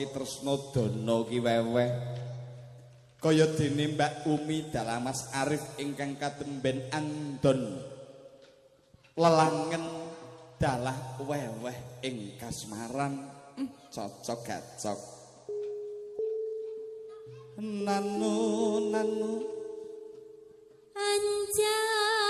ki tresna dana ki weweh. Kaya dene Mbak Umi dalah Mas Arif ingkang katemben andon lelangen dalah weweh ing kasmaran cocok gacok. Nanu Anjasmara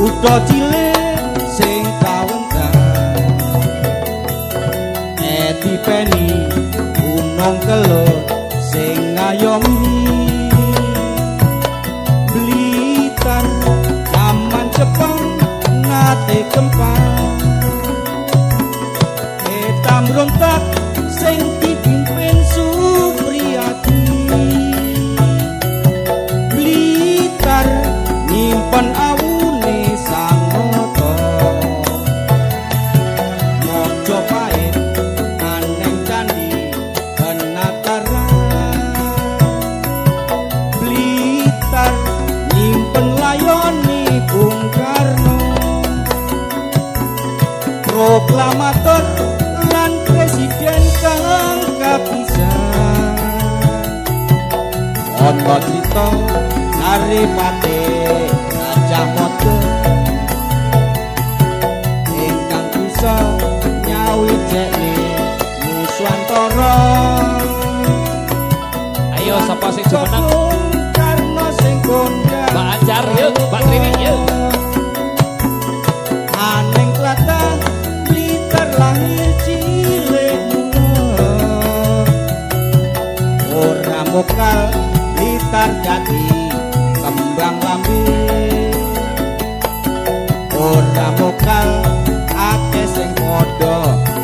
kutha cilik sing kawentar etipeni gunung kelut sing ngayomi Blitar zaman Jepang nate kempang tamrontak sing dipimpin Supriyadi Blitar nyimpen awune sang nata Mojopahit aneng candi penataran Blitar nyimpen layoni Bung Karno proklamator presiden kang kapisan ana crita Saripati Gajah Mada ingkang bisa nyawijekne Nuswantara ayo sapa sing jumeneng Karno sing kondang Mbak Anjar yuk Mbak Trini yuk aneng tlatah Blitar lahir cilik ora mokal Blitar dadi kembang lambe ora mokal akeh sing padha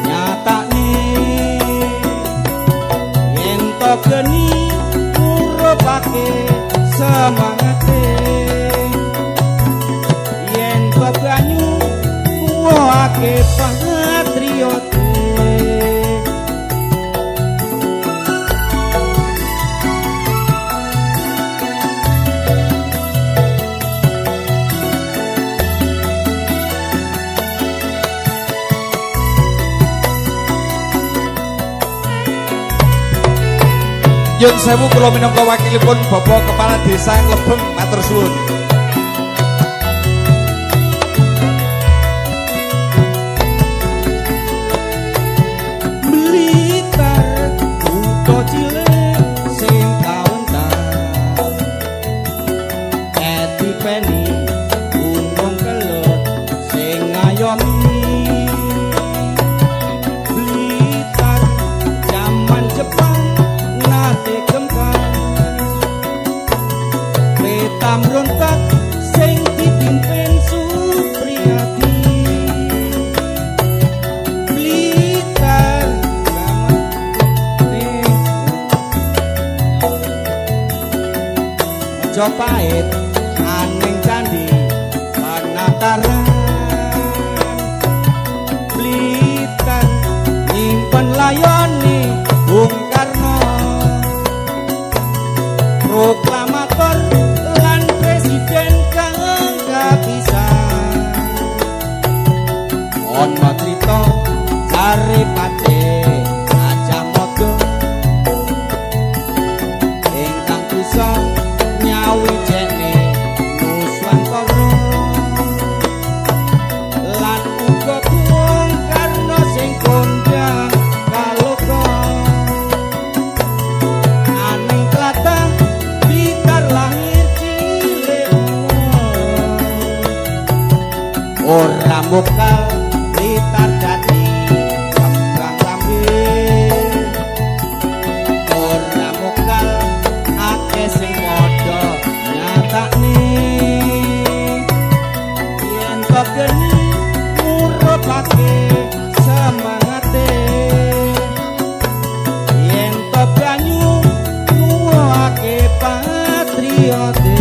nyatakne yen to geni urupake semangate yen to banyu kuwake patriote Nyun sewu kula minangka wakilipun Bapak Kepala Desa Lebeng matur suwun. Blitar kutha cilik sing kawentar etipeni gunung kelut sing ngayomi Blitar zaman Jepang nate kempang tamrontak sing dipimpin Supriyadi Blitar Mojopahit aneng candi penataran Blitar nyimpen layoni Bung Karno proklamator lan presiden kang kapisan ana crita Saripati Gajah Mada ingkang bisa nyawijekne Nuswantara lan uga Bung Karno sing kondang kaloka aneng tlatah Blitar lahir cilik ora mokal Blitar dadi kembang lambe ora mokal akeh sing padha nyatakne yen to geni urupake semangate yen to banyu nuwake patriote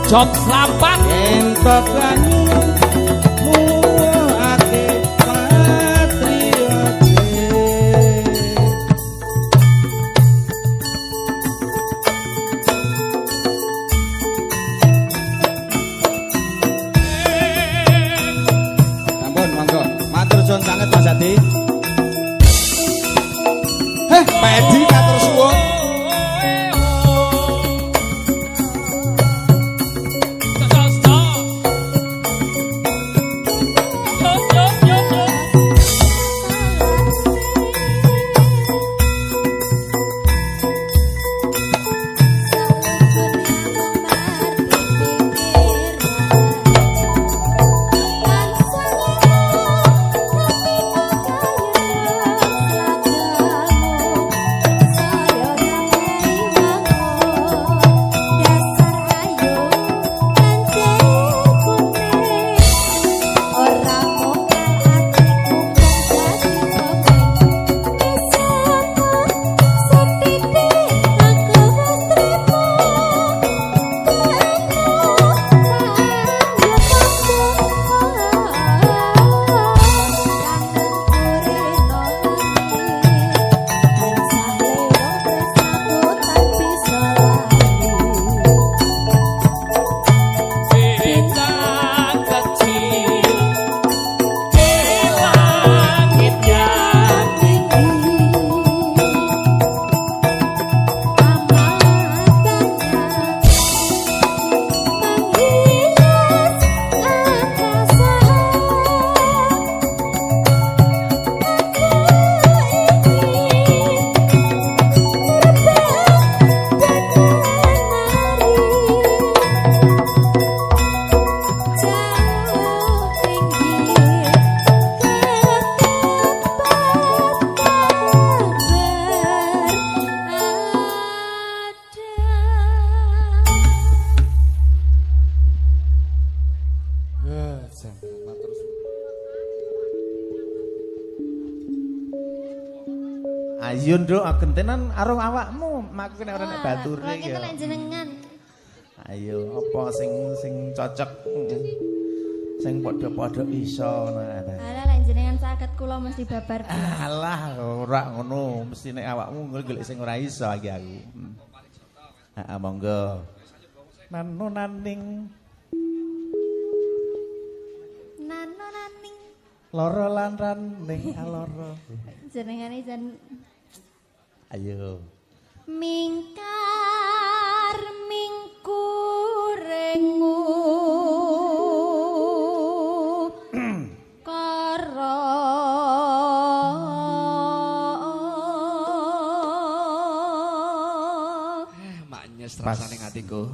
Jok Slapat entok banyu muwate patriote. Ampun monggo matur suwun sanget Mas Adi. Pak Edi matur suwun. Ayo nduk gentenan arung awakmu, maku nek ora nek bature iki. Kok jenengan. Ayo apa sing cocok. Sing padha-padha iso ngono. Alah lek jenengan saged kula mesti babar. Alah ora ngono, mesti nek awakmu golek sing ora iso iki aku. Heeh monggo. Nanonaning loro lan raning aloro. Jenengane jan ayo. Mingkar mingkurengu karo maknyes rasane atiku.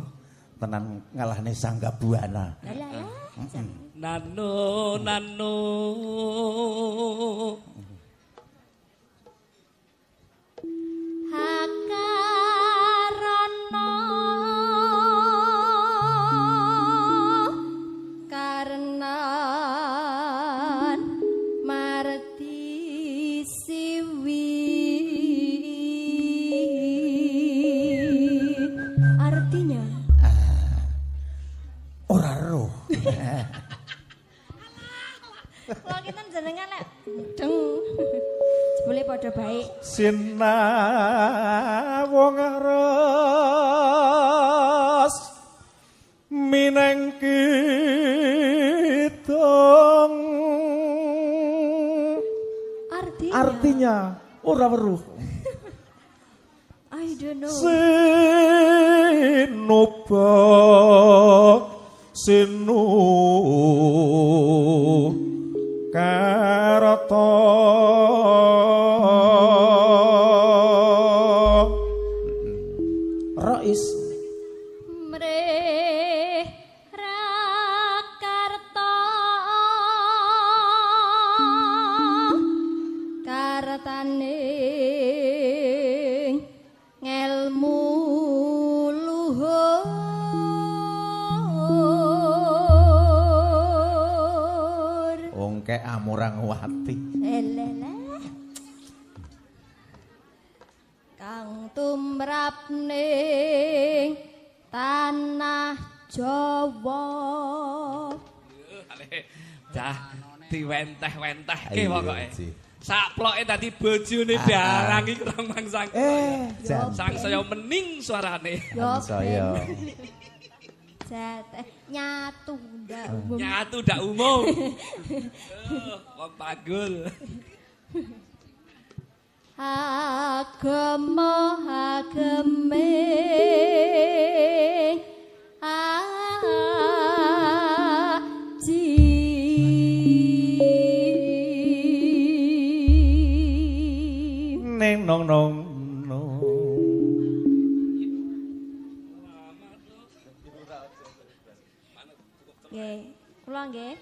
Tenan ngalahne Sangga Buana. Nano Hakarono karenan marti siwi artinya Ora roh. Kalau kita jenengan lek deng jebule padha baik. Sinawung ros mineng kidung Artinya ora weruh. I don't know. Sinu karata Rais Mreh Rakarta Kartane ngelmu luhur wong kek amurang wati elele kang tumrap ning tanah Jawa Dah diwenteh-wenteh ke Ayo, pokoke. Ji. Sakploke dadi bojone darang iki kurang mangsang. jan Sang saya mening suarane. yo saya jateh nyatu ndak umum Nyatu ndak umum. Wong pagul. agama ageme neng nong nong nggih kula nggih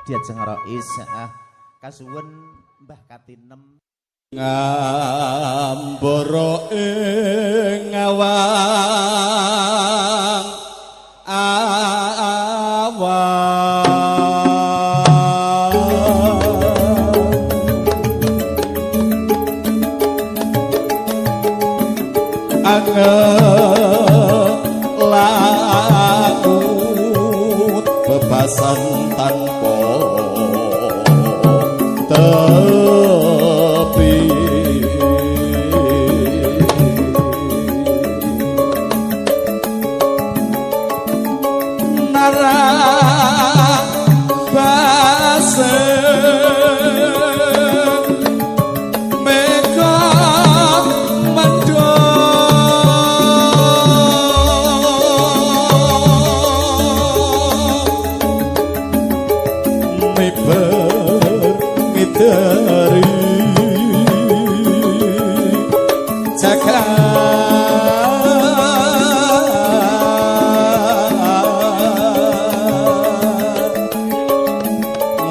Diajeng Rois, kasuwun Mbah Katinem ngambara ing awang angelangut bebasan tanpa tepi nara base meka mendo dari jaga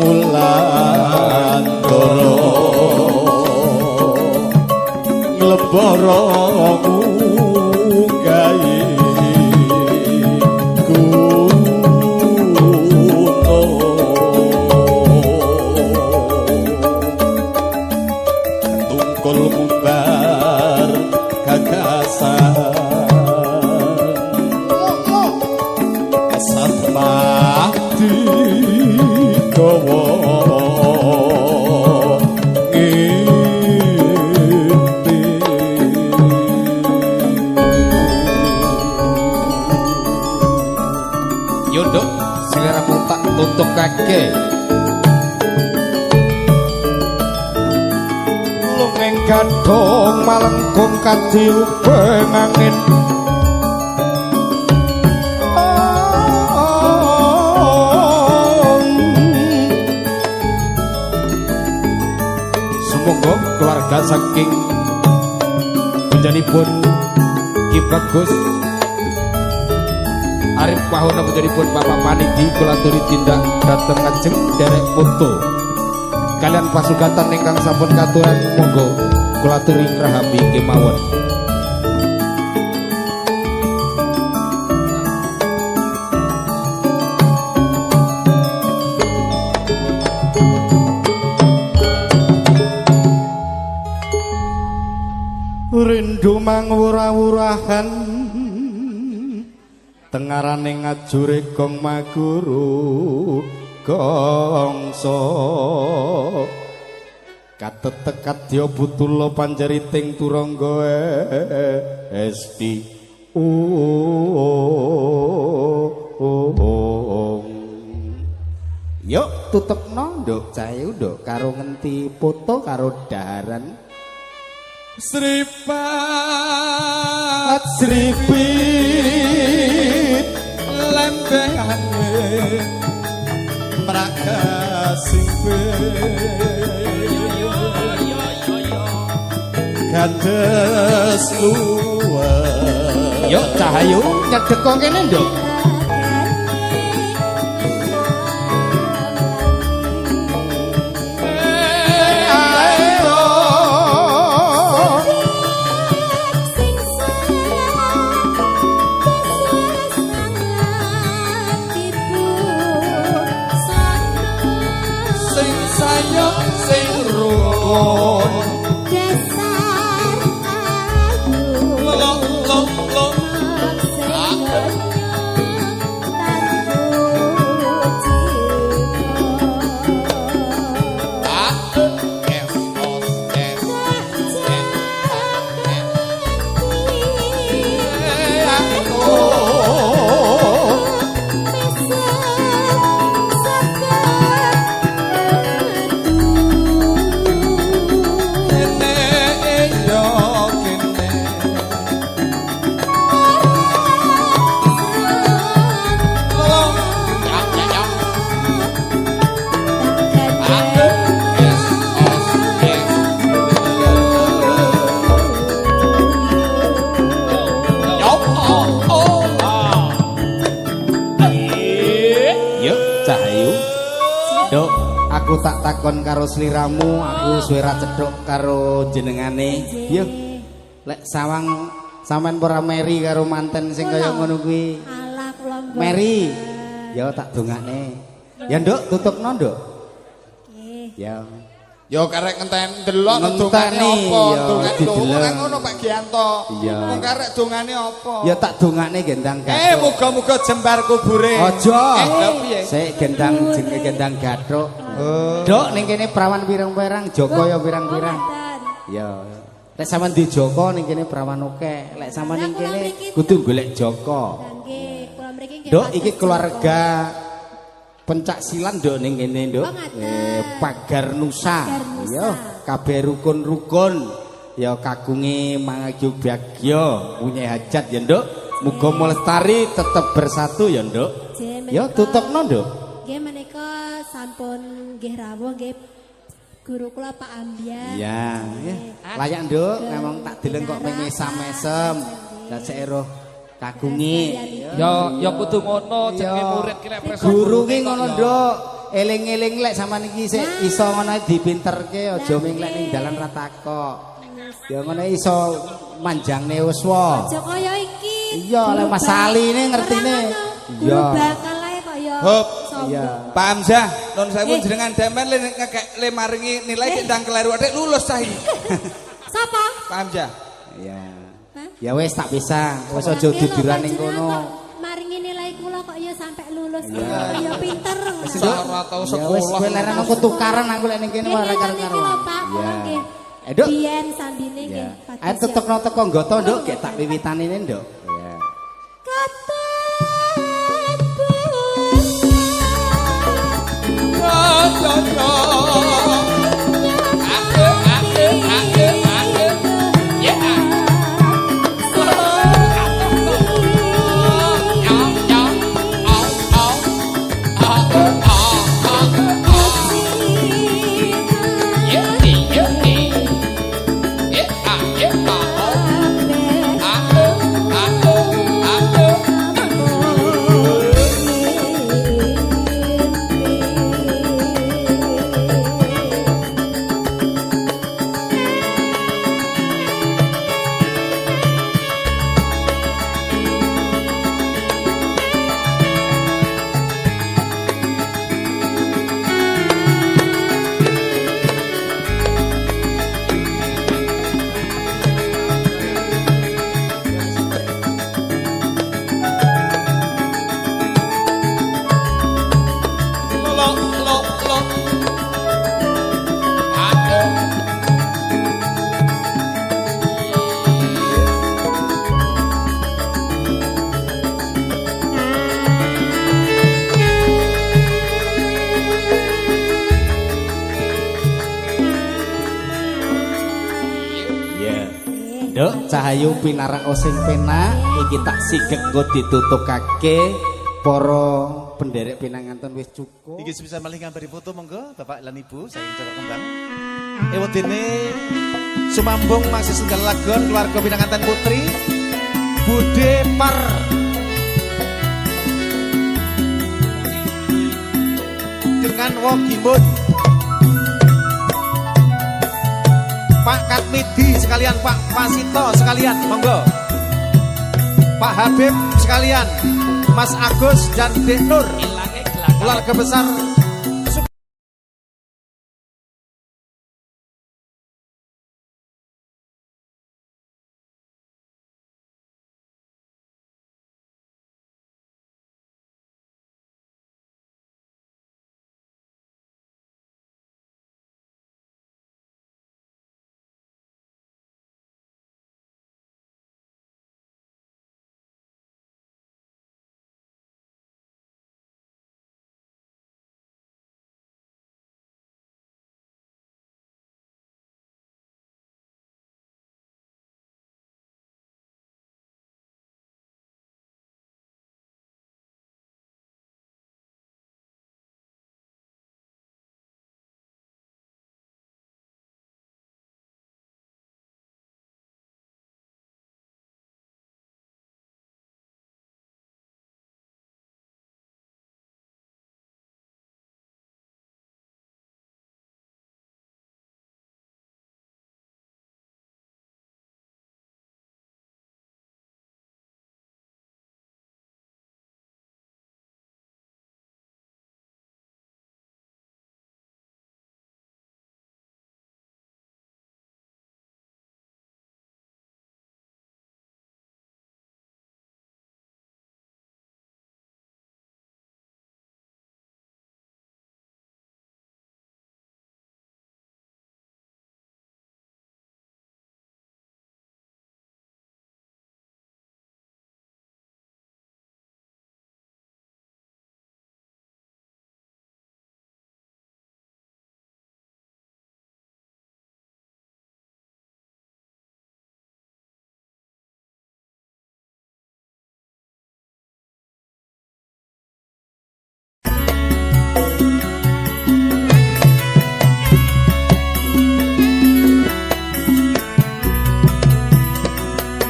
mulan doro ngleboro gawe mumbar gagasan asatmah digawa ngimpi yunduk siliramu tak tutup kake gadong malengkung kadiupeng angin semoga keluarga saking penjanipun Ki Bagus Arif Pahuna penjanipun Bapak Panidi kula aturi tindak dhateng ajeng derek foto kalian pasugatan ingkang sampun katuran monggo kula aturi rahapi kemawon. Rindu mangwurah-wurahan tengarane ngajure gong maguru gongso katetekat dia butulo panjariting turangga esti yuk tutukno nduk cahe nduk karo ngenti foto karo daharan sripat sripit lembehane mrakasingpe kados luwih Yuk Cahayu nyedek kok kene nduk. aku tak takon karo sliramu, aku suwe ra cedhok karo jenengane. Yo. Lek sawang sampean ora meri karo manten sing kaya ngono kuwi. Alah kula mboten. Meri. Ya tak dongakne. Ya nduk tutupno nduk. Nggih. Ya. Ya karek ngenten ndelok dongane Ngenteni, apa? ya, Dongane dideleng. kan ngono Pak Gianto. Iya. Wong karek dongane apa? Ya tak dongakne gendang gathuk. Muga-muga jembar kubure. Aja. Lha piye? Sik gendang jenenge gendang gathuk. Nduk ning kene prawan pirang-pirang, Joko ya pirang-pirang. Mboten. Ya. Lek sampean di Joko ning kene prawan akeh. Lek sampean ning kene kudu golek Joko. Nggih, kula mriki nggih. Nduk iki keluarga pencak silan nduk ning kene nduk. Oh, ngaten. Pagar Nusa. Pagar Nusa. Ya, kabeh rukun-rukun. Ya kagunge mangagyo bagya, punya hajat ya nduk. Muga melestari tetep bersatu ya nduk. Ya tutupno nduk. Nggih menika sampun nggih rawuh nggih guru kula Pak Ambian. Iya, ya. Layak nduk, memang tak deleng kok mesam-mesem. Lah sik eroh kagungi. Ya kudu ngono jenenge murid ki lek preso. Guru ki ngono nduk. Eling-eling lek sampean iki sik iso ngono dipinterke aja minglek ning dalan ra takok. Ya ngono iso manjangne uswa. Aja kaya iki. Iya, lek Mas Saline ngertine. Guru bakal ae kaya. Hop. Iya. Pak Hamzah, nun sewu jenengan demen le maringi nilai tentang keliru adik lulus cah iki. Sapa? Pak Hamzah. Iya. Hah? Ya wis tak pisah. Wis aja duduran ning kono. Maringi nilai kula kok ya sampai lulus. Ya pinter. Ora tau Ya wis kowe leren aku tukaran aku lek ning kene ora karo-karo. Iya. Nduk. Biyen sambine nggih. Ya. Ayo tetepno teko nggoto nduk, gek tak wiwitane nduk. Ya. Nduk, cahayu pinarak sing penak iki tak sigek nggo ditutukake para penderek pinanganten wis cukup. Iki sebisa malih ngambari foto monggo Bapak lan Ibu saking Joko Kembang. Ewedene sumambung masih setunggal lagon keluarga pinanganten putri Bude Par. Dengan Wogimun. Pak Katmidi sekalian, Pak Pasito sekalian, monggo. Pak Habib sekalian, Mas Agus dan Dek Nur, keluarga besar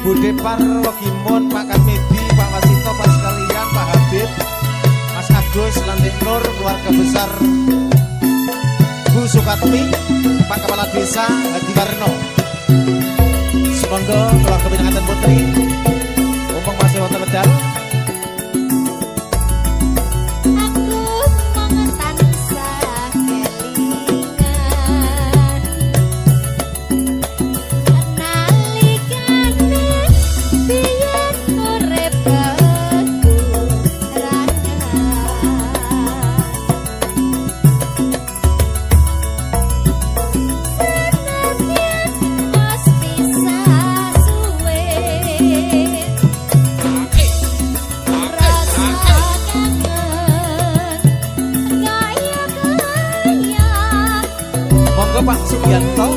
Bude Parwogimun, Pak Kamedi, Pak Wasito, Pak sekalian, Pak Habib, Mas Agus, Lantik Nur, keluarga besar Bu Sukatmi, Pak Kepala Desa Hadi Warno. Semoga keluarga Pinanganten Putri mumpung masih wonten medal. Pak Sugianto.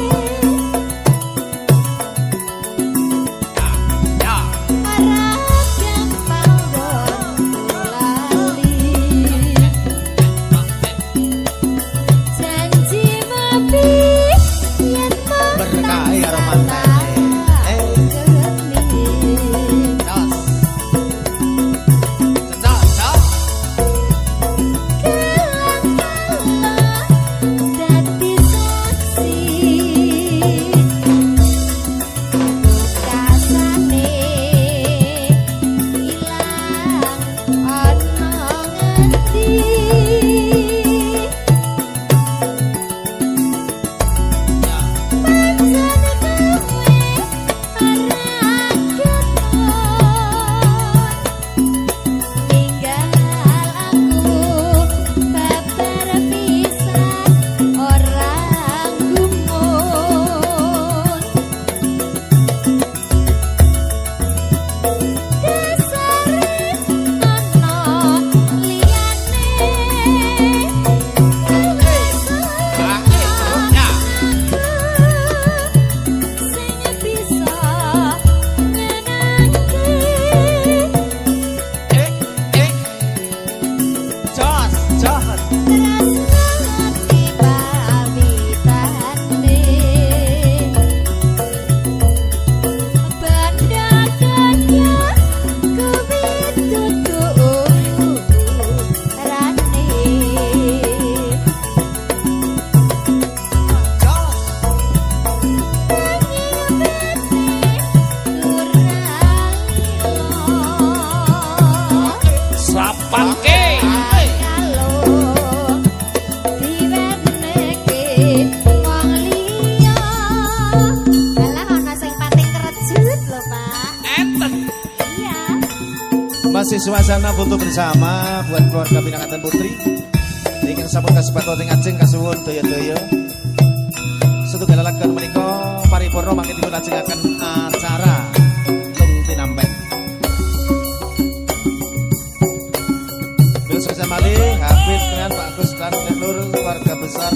Masih suasana foto bersama buat keluarga Pinanganten Putri. Ingin sampun kasebut teng ajeng kasuwun daya-daya. Setunggal lagan menika paripurna mangke dipun lajengaken acara tung tinampen. Bila selesai malih Habib dengan Pak Agus lan Nur keluarga besar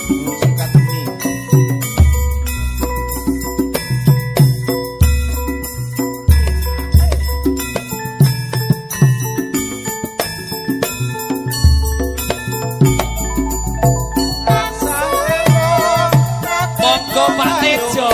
Bu Sukatmi. Pak Tejo.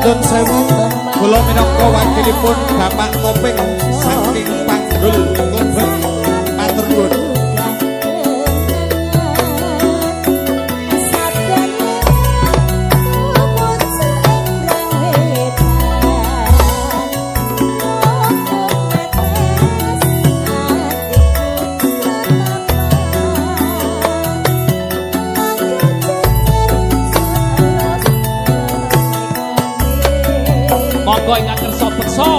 Nun sewu kula minangka wakilipun Bapak Topeng saking Panggul Kober matur nuwun. Monggo ingkang kersa beksa.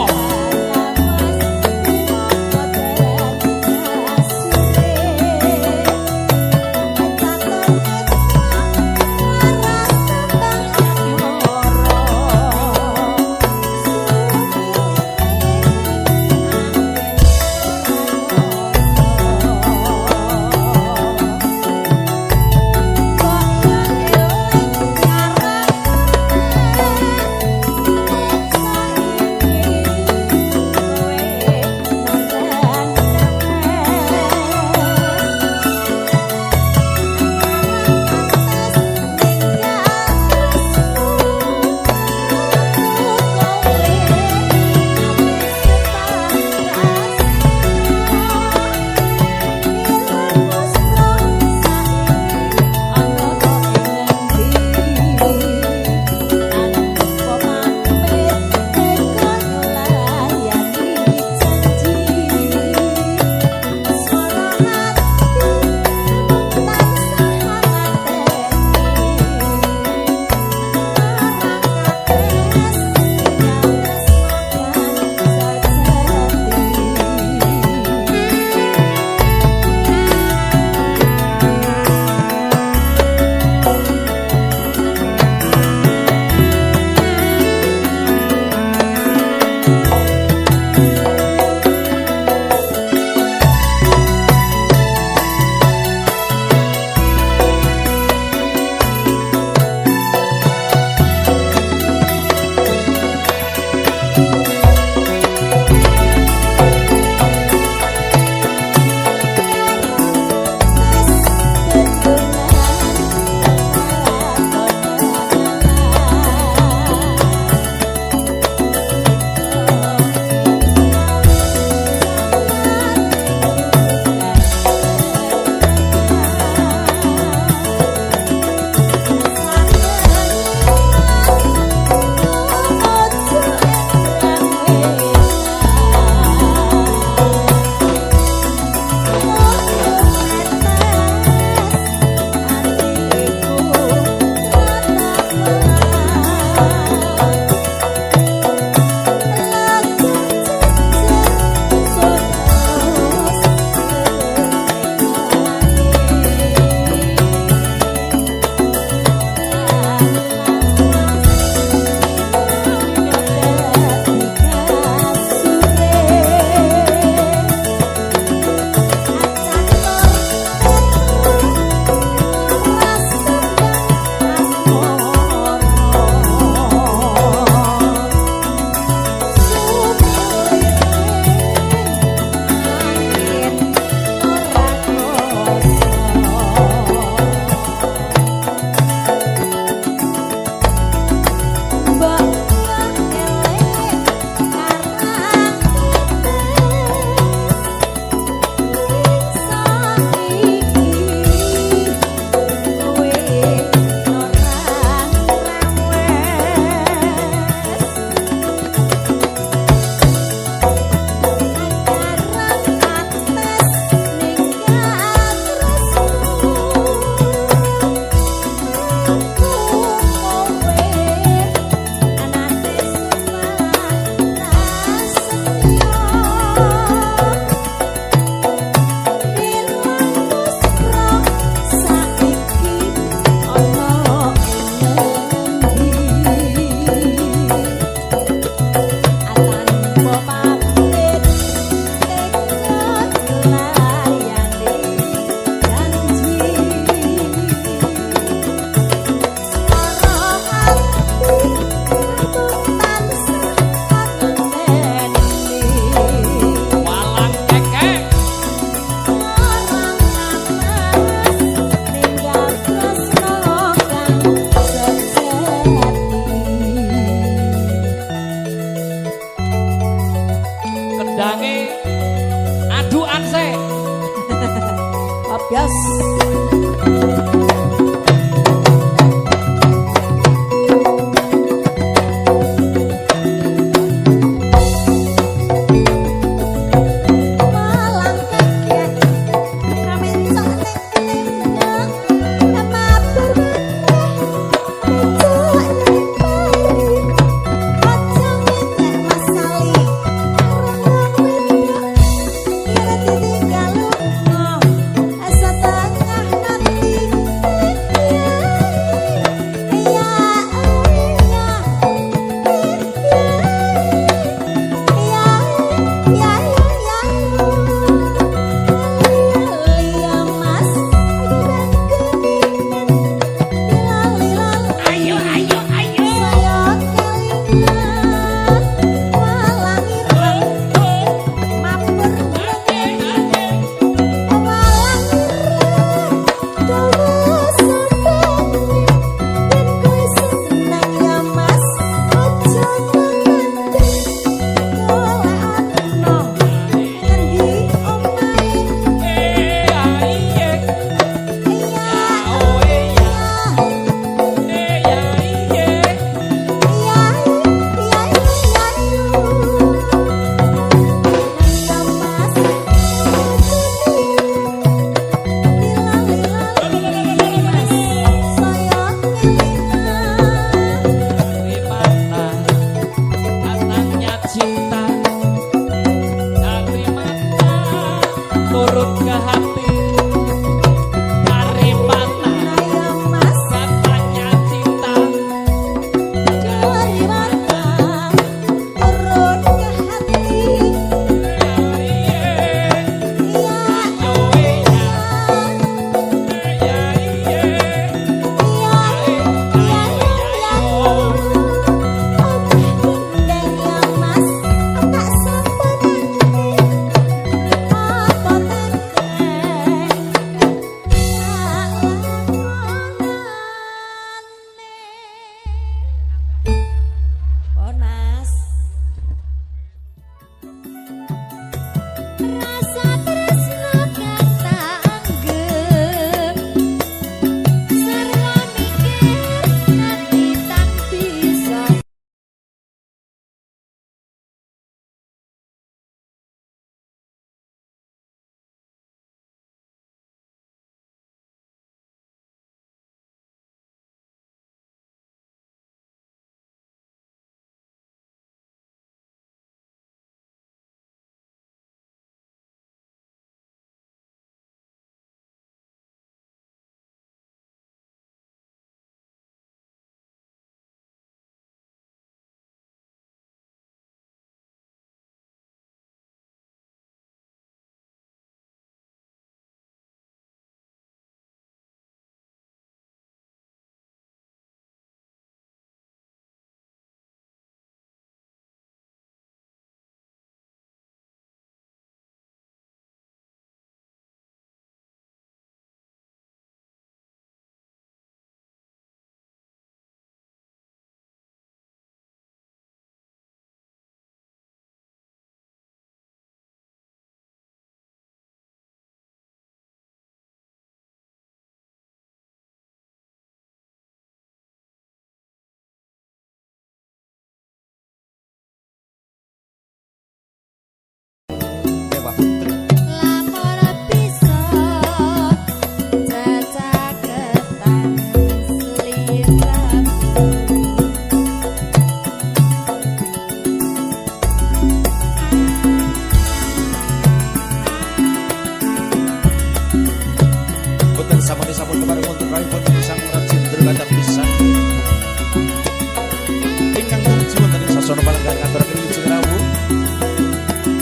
ingkang tumuju wonten ing sasana palenggan ngaturaken wilujeng rawuh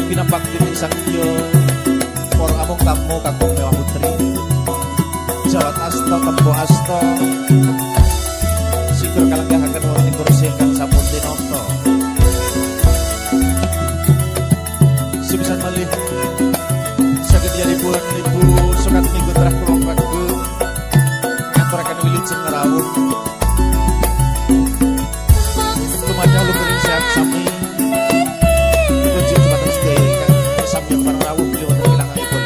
pinapakti ing sakiya para amung tamu kakung mewah putri jawat asta tempo asta sikur kalenggahaken wonten ing kursi ingkang sampun tinata sepisan malih saged yaripun ibu sukat minggu terah kula kagem ngaturaken wilujeng rawuh lumadah lumaring sehat sami kunci dumateng sedaya ingkang sami para rawuh beliau wonten kilangipun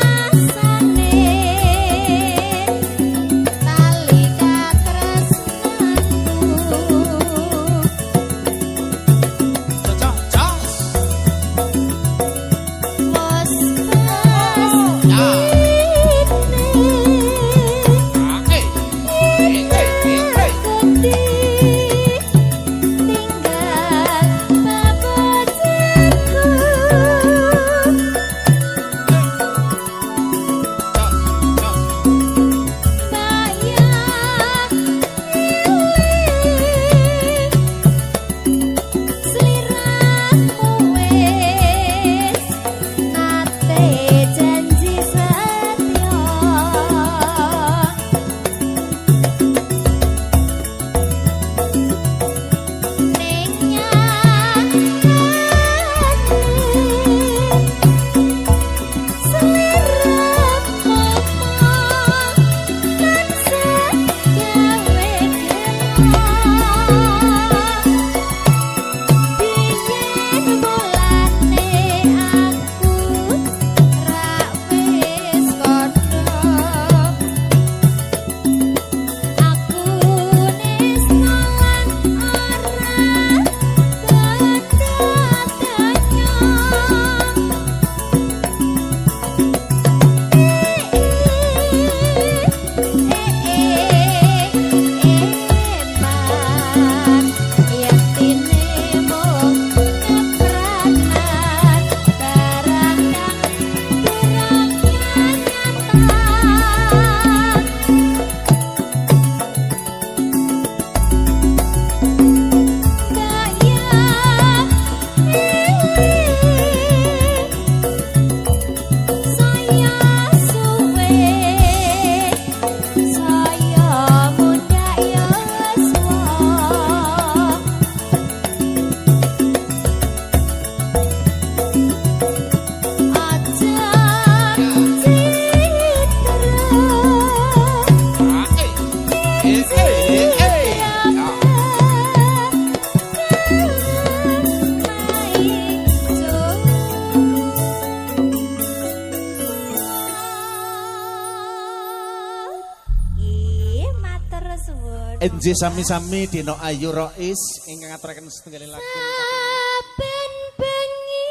Enje sami-sami dina Ayu Rois ingkang ngaturaken setunggaling lagu saben bengi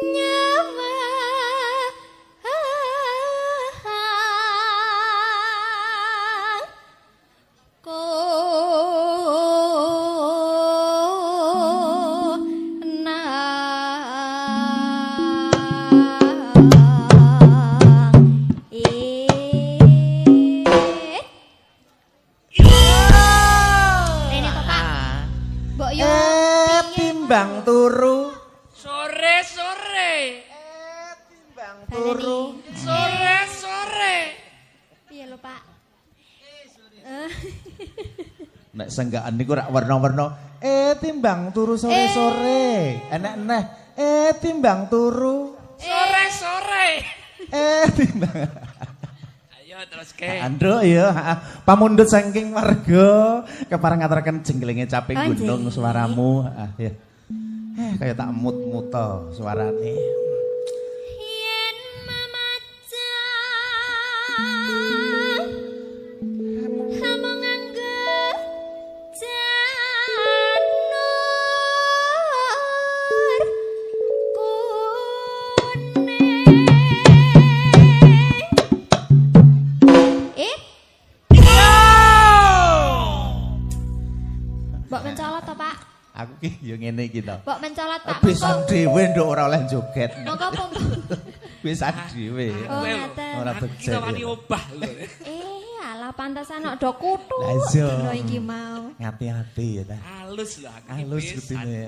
nyawa timbang turu Sore-sore. timbang turu Sore-sore. Piye lho, Pak? nek senggaan niku rak warna-warna timbang turu sore-sore enek-enek timbang turu Sore-sore. timbang Ayo terus ke. Anduk ya, pamundhut saking warga kepareng ngaturaken jenggelinge caping gunung suaramu. Ya. Kayak tak mut-muto suarane. Yen mamacang among anggap janur kuning. Mbok mencolot to, Pak? Aku ki yo ngene iki to. Mbok mencolot, Pak. Pisan dhewe nduk ora oleh joget. Monggo pung. Pisan dhewe. Oh, ngaten. Ora Kita becek. wani obah lho. Alah Alah pantesan nek do kutu. Lah iya. Dino iki mau. Ngati-ati ya ta. Halus lho aku. Halus kutine.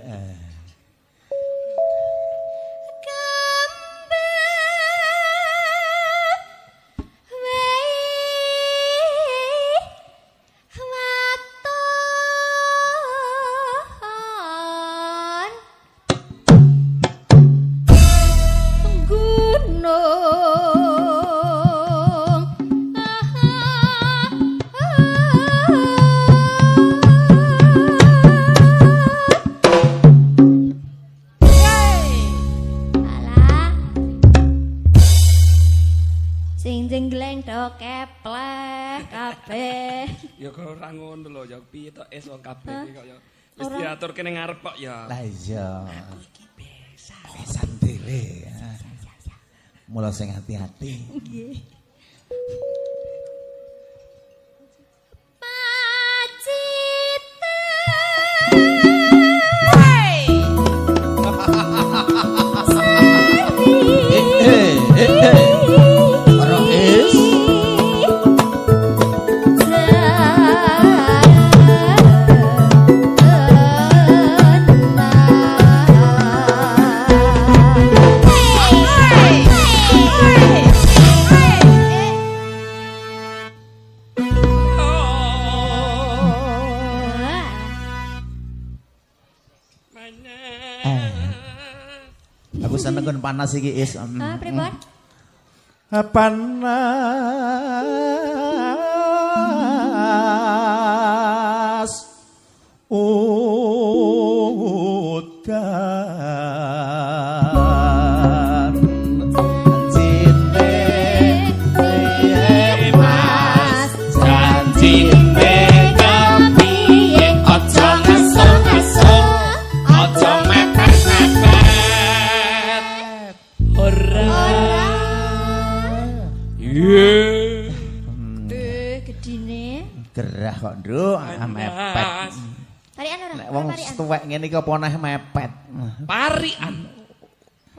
Ya kok ora ngono lho ya piye to es wong kabeh iki kok ya wis diaturke ning ngarep kok ya. Lah iya. Aku iki besan dhewe. Mula sing hati-hati. Nggih. Aku seneng kon panas iki is. Pripun? Panas udan janjine mas janjine kepiye aja ngasal-ngasal aja mepet-mepet Ora. Iya. Gedine. gerah kok nduk mepet. Parian ora? Nek wong tuwek ngene iki apa neh mepet. Parian.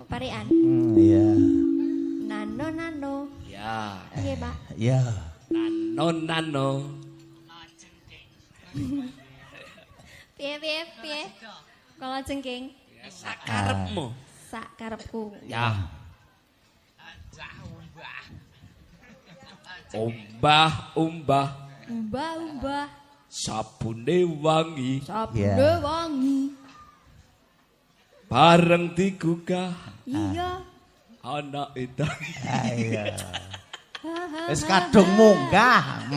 Parian. Iya. Nano. Ya. Nggih, Pak. Iya. Nano. Piye? Kalau jengking Ya sakarepmu. sak karepku. Ya. Umbah. Umbah. Sabune wangi Sabune wangi. bareng digugah Iya. anak edang. Iya. Wis kadung munggah.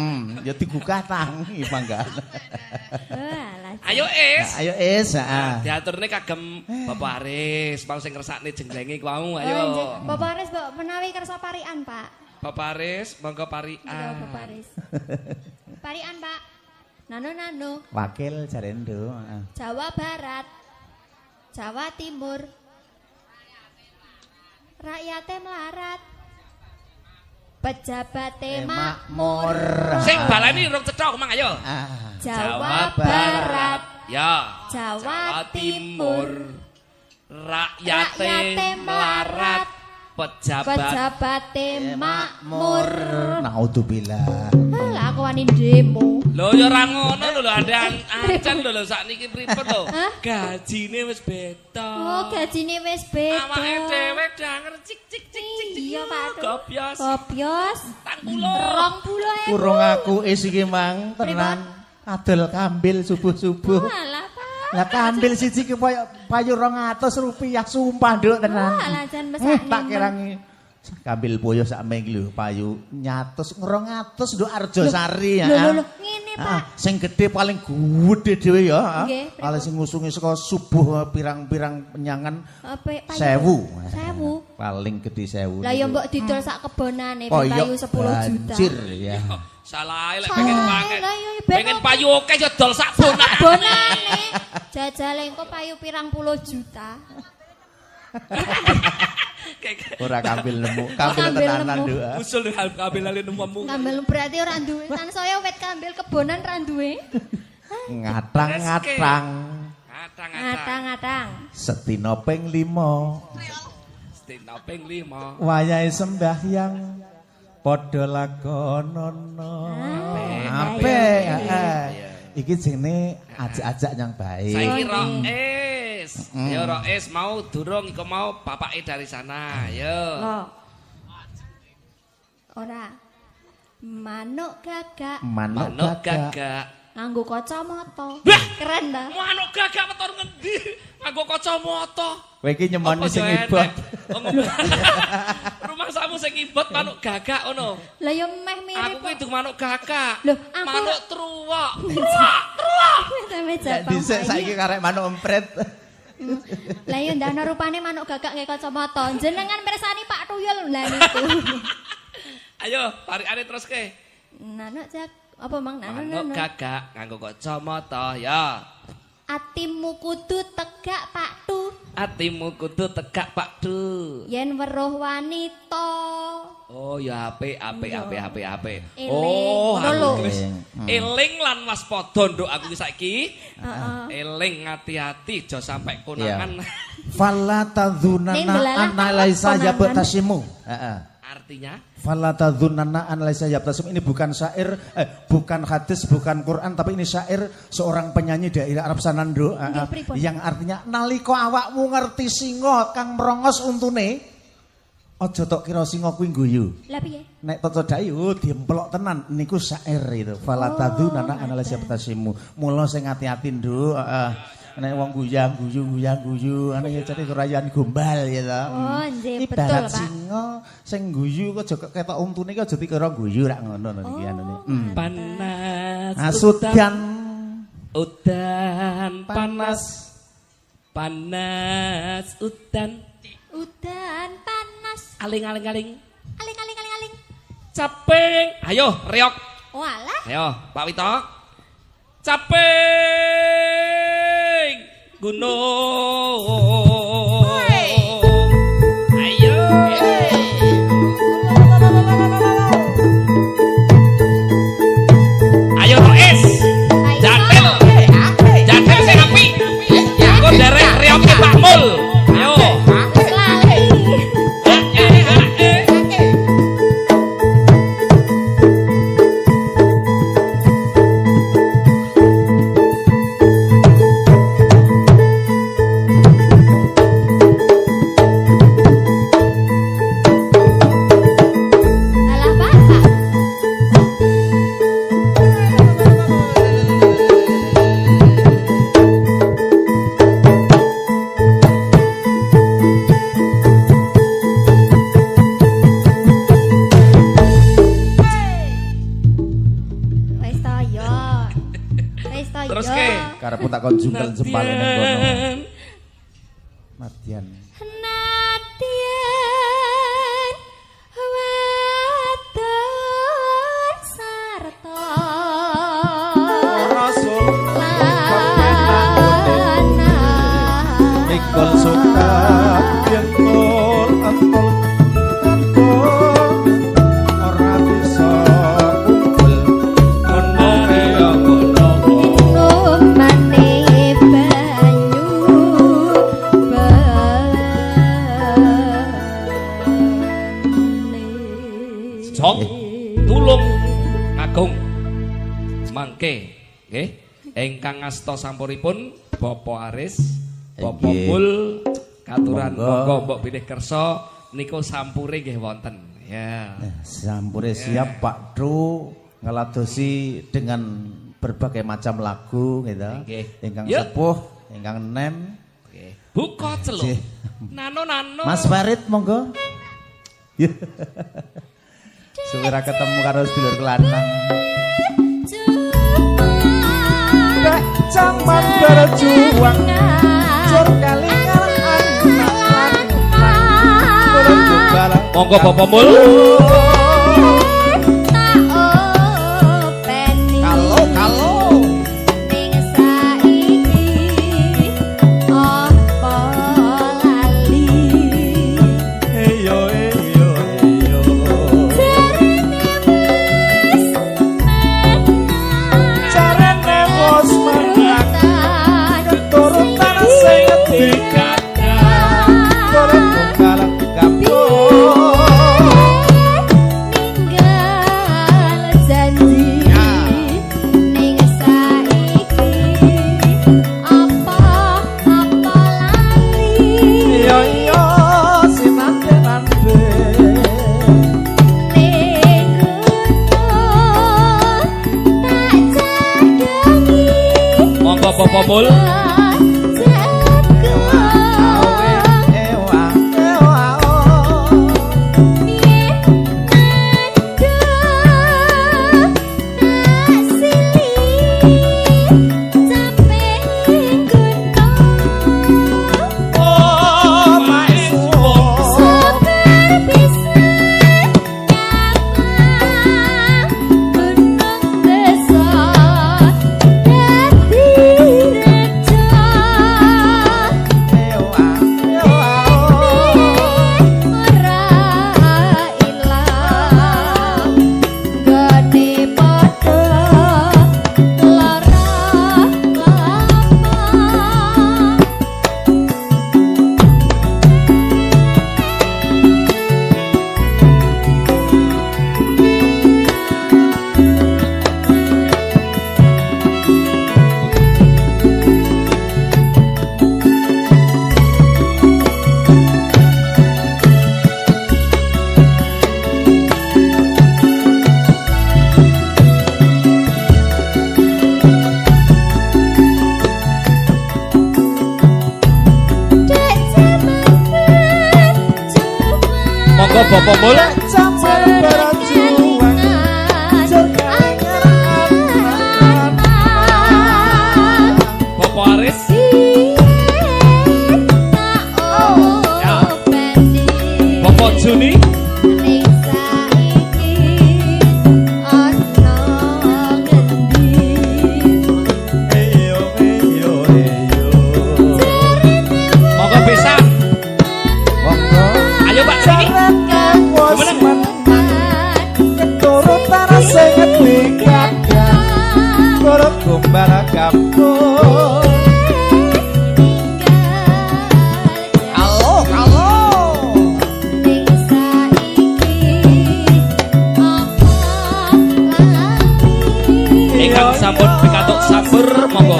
Ya digugah tangi mangga. Alah. Ayo es. Ayo es, heeh. Diaturne kagem Bapak Aris, mau sing ngersakne jenglenge ku mau Oh, nggih. ayo. Bapak Aris mbok menawi kersa parian, Pak. Bapak Aris monggo Iya, parian. Bapak Aris. Parian, Pak. Nano. Wakil jarendo, heeh. Jawa Barat. Jawa Timur. Rakyate melarat. Pejabate makmur. Sing balani rung cethok mang ayo. Jawa Barat. Ya. Jawa Timur. Rakyate melarat. Pejabate makmur. Naudzubillah. Lah aku wani demo. Lho ya ora ngono lho ada ancen lho sakniki pripun lho. Gajine wis beda. Oh, gajine wis beda. Awake dhewe danger cik. Iya, Pak. Kopios. Kopios. 20. 20.000. Kurung aku is iki mang tenan. Adol kambil subuh-subuh. Alah, Pak. Lah kambil siji ki payu 200 rupiah sumpah nduk tenan. Alah jan mesakne. Tak kirangi kambil boyo sak ming lho payu 200 nduk Arjosari ya. Lho, ngene, Pak. Sing gedhe paling gedhe dhewe ya. Nggih, Paling sing ngusungi saka subuh pirang-pirang penyangan Apa 1000. Paling gedhe 1000. Lah ya mbok didol sak kebonane Oh, iya, payu 10 juta. banjir ya. Salah lek pengen pakai. Lah ya Pengen payu oke ya dol sak bonak. bonane. Jajale engko payu pirang puluh juta. Ora kambil nemu, kambil Kambil tenanan nemu. nduk. Usul kambil lali nemu. Kambil berarti ora duwe. Tan saya wit kambil kebonan ra duwe. Ngatang-ngatang. Ngatang-ngatang. Setino ping 5. Setino ping 5. Wayahe sembahyang padha lakonono. Apik. Iki jenenge ajak-ajak yang baik. Saiki Rois. Ya Rois mau durung iku mau bapake dari sana. Yo. Loh. Ora. Manuk gagak. Manuk gagak. Nganggo kacamata. Wah! Keren ta? Manuk gagak metu ngendi? Nganggo kacamata. Kowe iki nyemoni sing ibot. Rumah samu sing ibot manuk gagak ngono. Lah yo meh mirip. Aku kuwi ndung manuk gagak. Loh, aku manuk truwak. Sampe Jepang. Dhisik saiki karek manuk emprit. Lah yo ndana rupane manuk gagak nggih kacamata. Jenengan mirsani Pak Tuyul lah niku. Ayo, tarikane terus ke. Manuk apa mang Manuk gagak nganggo kacamata ya. Atimu kudu tegak Pak Tu. Atimu kudu tegak Pak Tu. Yen weruh wanita. Oh ya apik. Eling. Oh, Lho. eling lan waspada nduk aku iki saiki. Heeh. Eling hati-hati aja sampai konangan. Fala tadzunanna anna laisa yabtasimu. Heeh. Artinya Fala tadzunanna anna laisa yabtasim, ini bukan syair, bukan hadis, bukan Quran, tapi ini syair seorang penyanyi daerah Arab sana nduk, yang artinya nalika awakmu ngerti singa kang merongos untune, aja tok kira singa kuwi guyu. Lah piye? Nek toto dai diemplok tenan niku syair itu. Fala tadzunanna anna laisa yabtasimu. Mula sing ati-ati nduk, nek wong guyu, ana ya cari kerajaan gombal ya ta. Oh, nggih betul, Ibarat Pak. singa sing guyu kok aja ketok untune kok aja dikira guyu rak ngono iki anune. panas Asudan udan panas Udan panas. aling Aling. caping ayo reok Walah. ayo Pak Wito caping gunung ayo ayo Rois jantel sing apik aku derek reoke Pak Mul ayo Alah Pak. Wis ta Terus yo. ke? karepku tak kon jungkel jempal ning kono. Matian. Nadyan wadon sarta Rasul lana ikol suka yentul antol ora bisa kumpul numane banyu Jok tulung agung mangke nggih ingkang ngasta sampuripun Bapak Aris Bapak Nggih. Mul katuran Monggo. monggo mbok pilih kersa niku sampure nggih wonten ya Sampure siap Pak Tru ngeladosi dengan berbagai macam lagu gitu. Nggih. Ingkang Yuk. sepuh, ingkang nem. nggih buka celuk Nggih. nano Mas Farid monggo. Suwira ketemu karo sedulur kelanang. Zaman berjuang jur kalingan anak turun tunggal. monggo Bapak Mul Kalau ning saiki apa lali eyo carane wis menang turutan sing dikadang turun tunggal kapur Bapak Mul. Bapak Mul. Bapak Aris. Ya. Bapak Juni. Monggo pisan. Ayo Pak sini. Kumbang kampung. Ingkang sampun pikantuk sampur monggo.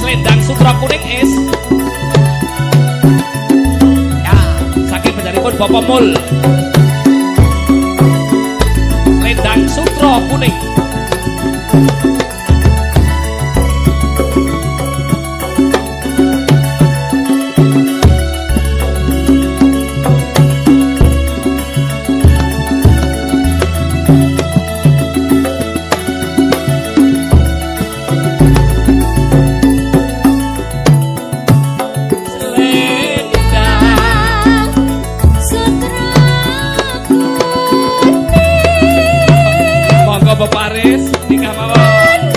Selendang Sutra Kuning es. Ya, saking penjaripun Bapak Mul. Selendang Sutra Kuning. Bapak Aris, nikah mawon.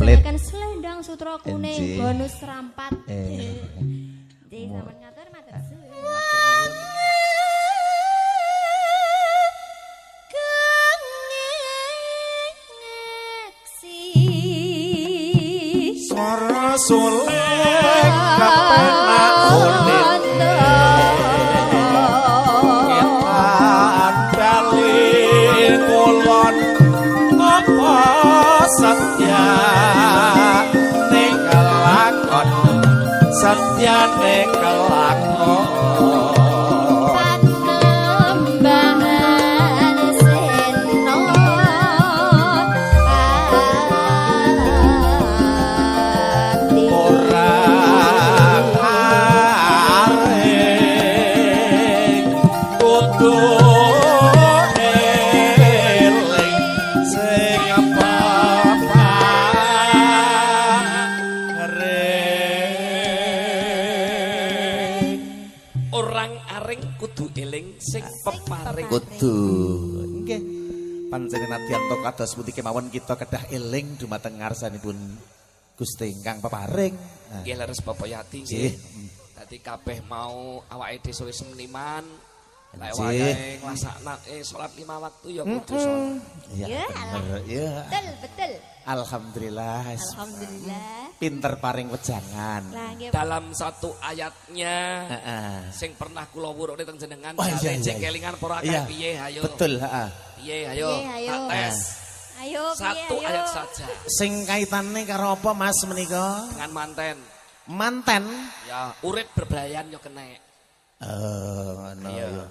Akan selendang sutra kuning bonus rampat. Jadi sampean ngatur matur suwun. Suara sulek kepenak kulit ngetan bali kulon apa satya ning kelakon satya ning kelakon kudu nggih panjenengan kados pundi kemawon kita kedah eling dumateng ngarsanipun Gusti ingkang peparing. Nggih leres Bapak Yati nggih. Dadi kabeh mau awake dhewe semeniman lek wayahe nglaksanake salat 5 waktu ya kudu salat. Ya, betul. Alhamdulillah. Alhamdulillah. Pinter paring wejangan. Dalam satu ayatnya sing pernah kula wuruke teng jenengan jek kelingan para piye ayo. Betul, heeh. Piye ayo. Tak tes. Ayo satu ayat saja. Sing kaitane karo apa Mas menika? Dengan manten. Manten? Ya, urip berbelayan yo kenek. Ngono ya.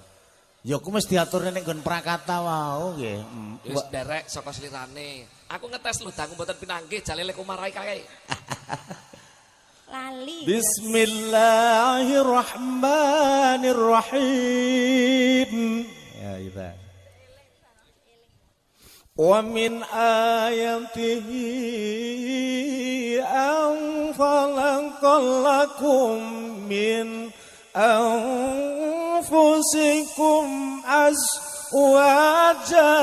Ya ku mesti diaturne ning nggon prakata wae nggih. Wis derek saka slirane. Aku ngetes lho dangu mboten pinanggih jale lek marai kae. Lali. Bismillahirrahmanirrahim. Ya itu. Wa min ayatihi an khalaqalakum min anfusikum azwaja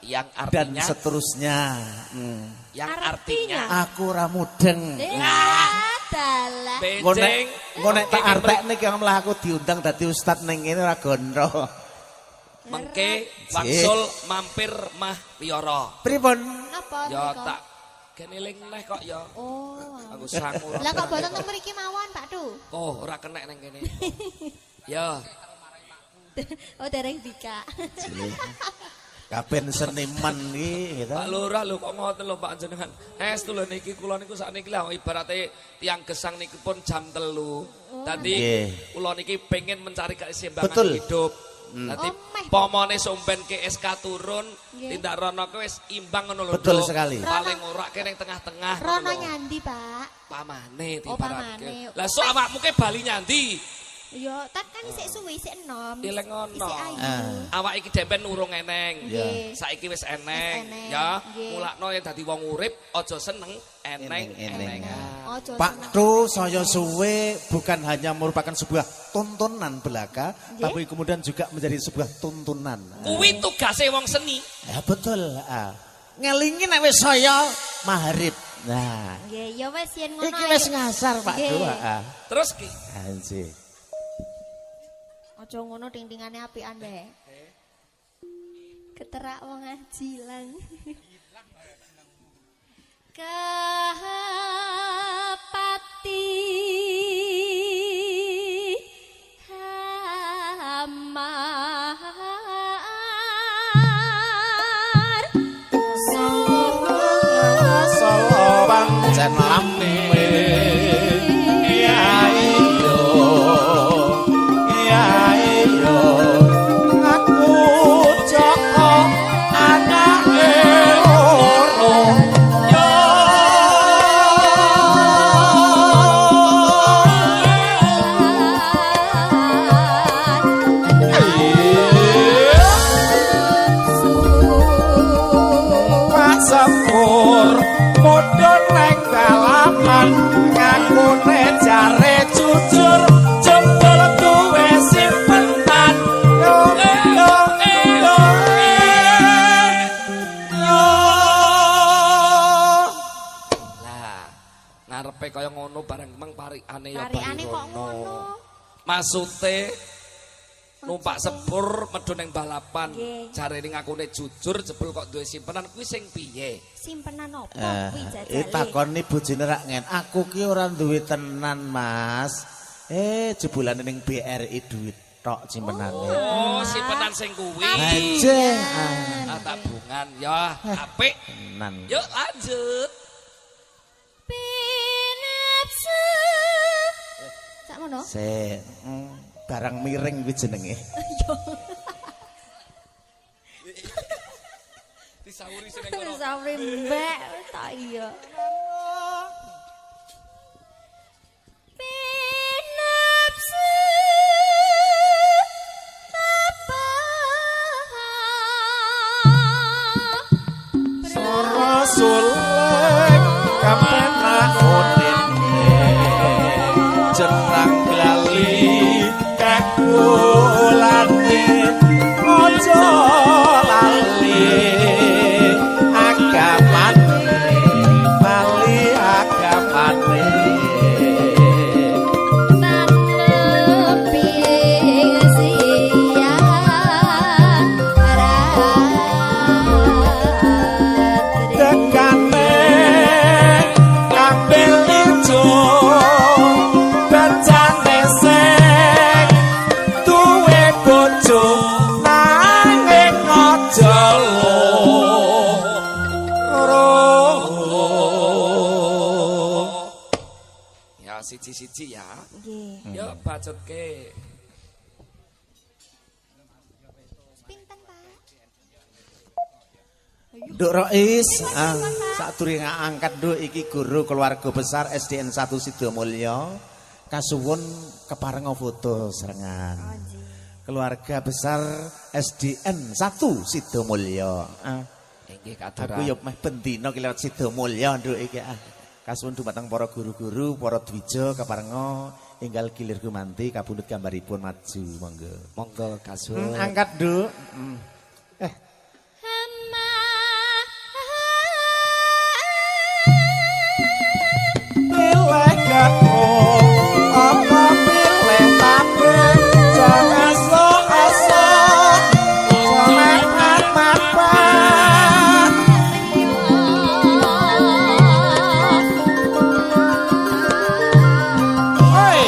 yang artinya dan seterusnya. Yang artinya aku ora mudeng. Dalah. Ngonek tak artekne ki malah aku diundang dadi ustad ning kene ora gondro. Mengke wangsul mampir mah Wiyara. Pripun? Napa Ya menika? tak geneling neh kok ya. Oh. Aku sangu. Lah kok boten teng mriki mawon, Pak Du? Oh, ora kenek ning kene. Ya. Oh, dereng bika. Kaben seniman iki gitu. Pak Lurah lho kok ngoten lho Pak jenengan. Estu lho niki kula niku sakniki lho ibarate tiyang gesang niki pun jam 3. Dadi kula niki pengen mencari keseimbangan hidup. Dadi pomone somben ke SK turun, tindak rono ku wis imbang ngono lho. Betul sekali. Paling ora kene tengah-tengah. Rono nyandi, Pak. Pamane pamane. Lah sok awakmu ke Bali nyandi. Yo, tak kan isik suwi, isik enom. Ileng ngono. Isik ayu. Awak iki dempen urung eneng. Nggih. Saiki wis eneng, eneng, ya. nggih. Mulakno yen dadi wong urip aja seneng eneng-enengan. Ojo Pak Du saya suwe bukan hanya merupakan sebuah tontonan belaka, tapi kemudian juga menjadi sebuah tuntunan. Kuwi tugase wong seni. Ya betul. Ngelingi nek wis saya maharib. Nah, nggih, ya wis yen ngono. iki wis ngasar Pak Du. Terus ki Anjir. Aja ngono ting-tingane apian wae. Keterak wong ajilan. Kehapati hamar Solo pancen lambe. Mudhun neng dalaman Karikane ya Karikane kok ngono. Maksude numpak sepur medun ning balapan. Nggih. Jarene ngakune jujur jebul kok duwe simpenan kuwi sing piye? Simpenan opo kuwi jajale? Takoni bojone rak ngen. Aku ki ora duwe tenan, Mas. Jebulane ning BRI duit tok simpenane. Oh, simpenan sing kuwi. Aja. Tabungan ya apik. Tenan. Yuk lanjut. Pinapsu. Sakmono? Sik. Barang miring kuwi jenenge. Disauri sing ngono. Sauri mbak tak iya. Pinapsu. Rasulullah kapenak odene jeneng glali kakulane aja lali agamane bali agamane siji-siji ya. Nggih. Yuk bacotke. Pinten, Pak? Nduk Rois, sakdurunge angkat nduk iki guru keluarga besar SDN 1 Sidomulyo. Kasuwun keparenga foto serengan. Keluarga besar SDN 1 Sidomulyo. Nggih Aku yo meh bendina ki lewat Sidomulyo nduk iki. Kasuwun dumateng para guru-guru, para dwija keparenga enggal gilir gumanti kabundut gambaripun maju monggo. Monggo kasuwun. Angkat nduk. Pilih gako apa pilih tapi jangan so-so jangan apa-apa. Oi,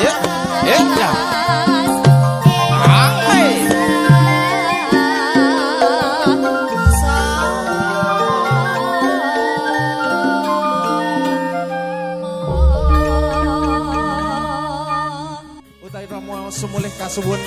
ya, ya. Utawi Rama sumulih kasuwun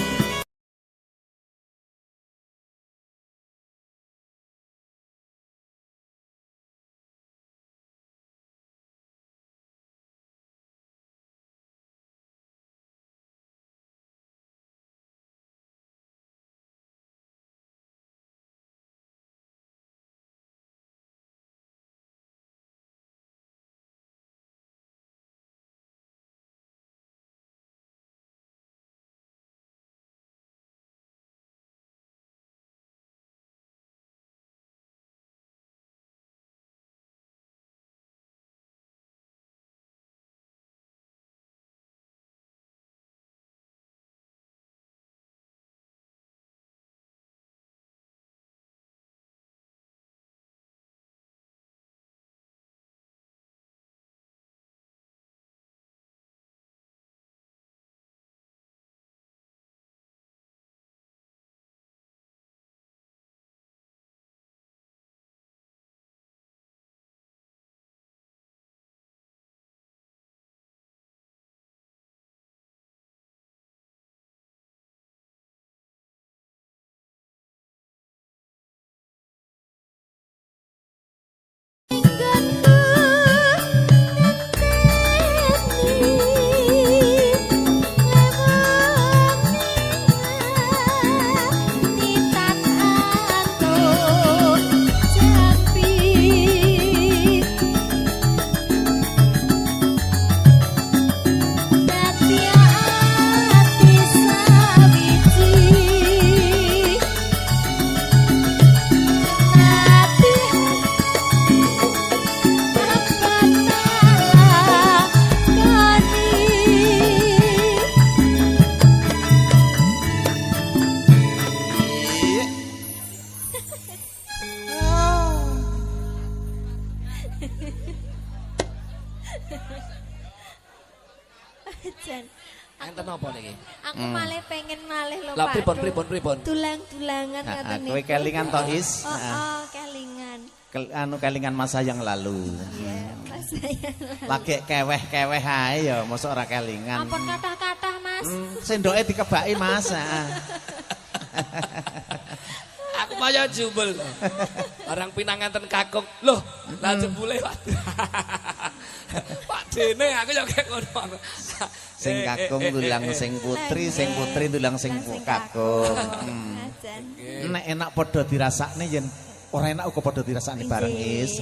Jan. Enten apa niki? Aku malah pengen malih lho, Lah Pak. pripun? Tulang-tulangan ngoten niku. Kowe kelingan to Is? Oh, kelingan. Kelingan masa yang lalu. Iya, Mas saya. Lagi keweh-keweh ae ya, mosok ora kelingan. Ampun kathah-kathah, Mas. Sendoke dikebaki Mas. Aku maya jubel. Orang pinanganten kakung. Loh, lah jebule Pak. Pak Dene aku ya kayak ngono. Sing kakung dulang sing putri dulang sing kakung. Nek enak padha dirasakne yen ora enak uga padha dirasakne bareng Is.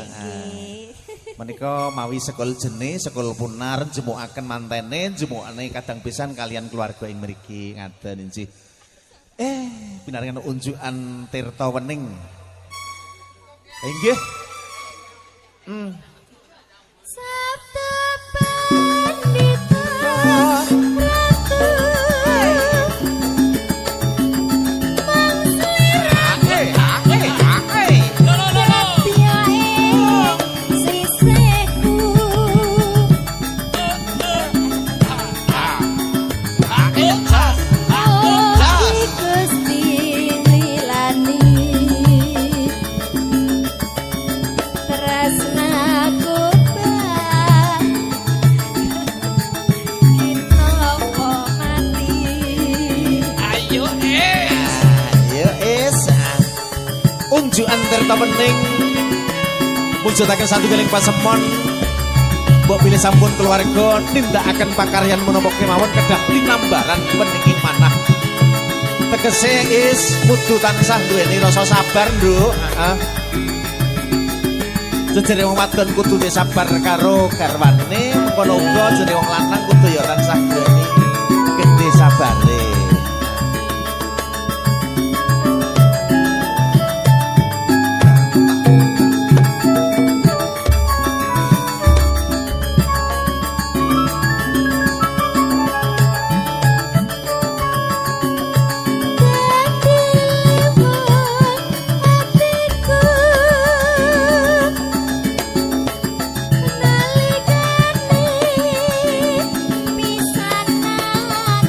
Menika mawi sekul jene, sekul punar jemukaken mantene, jemukane kadang pisan kalian keluarga ing mriki ngaten injih. Pinaringan unjukan Tirta Wening. Inggih. Sabda pandita ratu Unjukan Tirta Wening mujudaken satunggaling pasemon mbok pilih sampun keluarga nindakaken pakaryan menapa kemawon kedah linambaran weninging manah tegese Is kudu tansah duweni rasa sabar nduk jejere wong wadon kudu sabar karo garwane mengkono uga jejere wong lanang kudu ya tansah duweni gedhe sabare. pisanan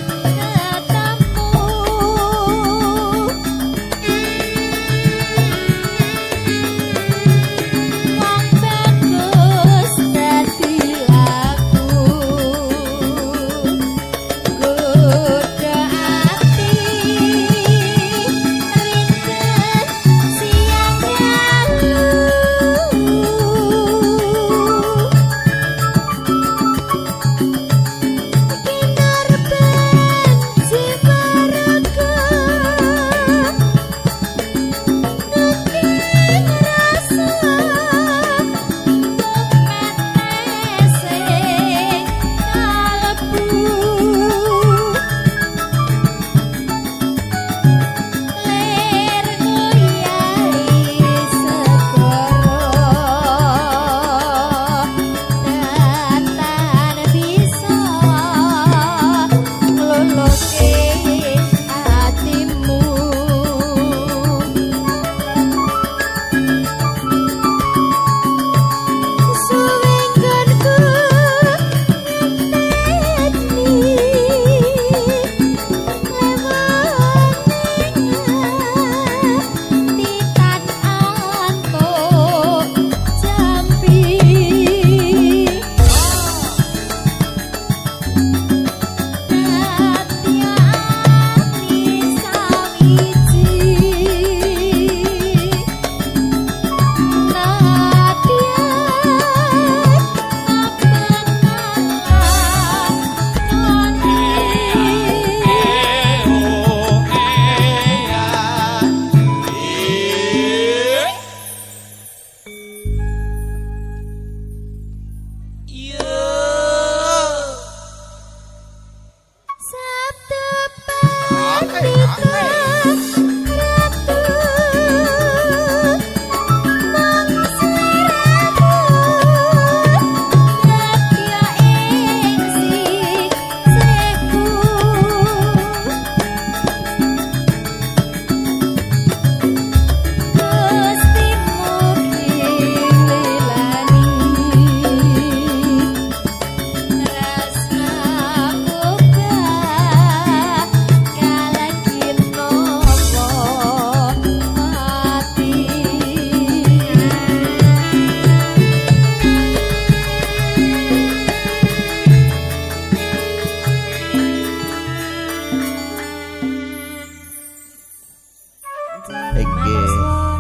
Inggih.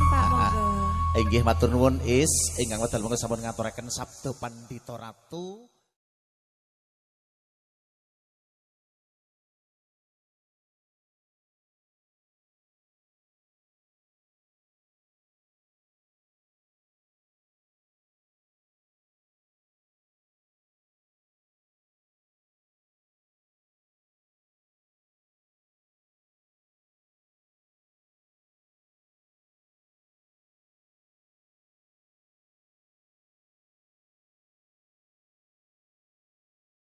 Pak monggo. Inggih matur nuwun is ingkang wedal monggo sampun ngaturaken Sabda Pandhita Ratu.